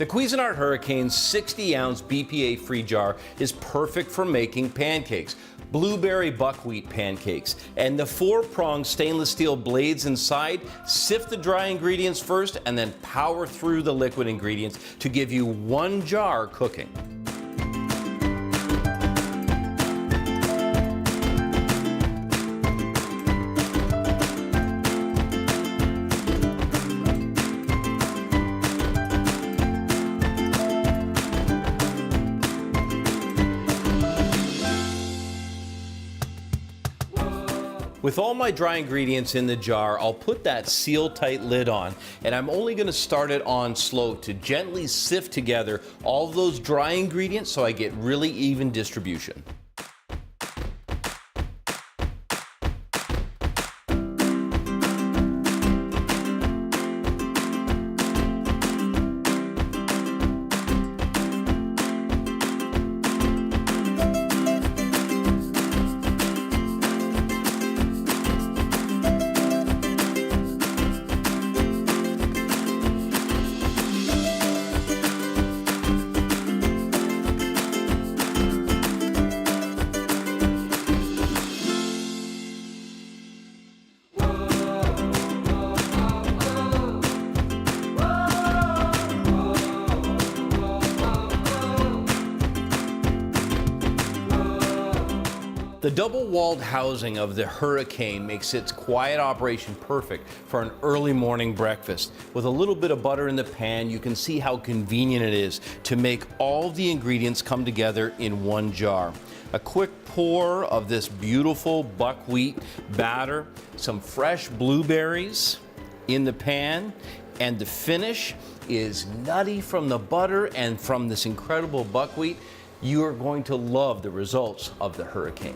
The Cuisinart Hurricane's 60-ounce BPA-free jar is perfect for making pancakes. Blueberry buckwheat pancakes. And the 4-pronged stainless steel blades inside, sift the dry ingredients first and then power through the liquid ingredients to give you one jar cooking. With all my dry ingredients in the jar, I'll put that seal-tight lid on, and I'm only going to start it on slow to gently sift together all of those dry ingredients so I get really even distribution. The double-walled housing of the Hurricane makes its quiet operation perfect for an early morning breakfast. With a little bit of butter in the pan, you can see how convenient it is to make all the ingredients come together in one jar. A quick pour of this beautiful buckwheat batter, some fresh blueberries in the pan, and the finish is nutty from the butter and from this incredible buckwheat. You are going to love the results of the Hurricane.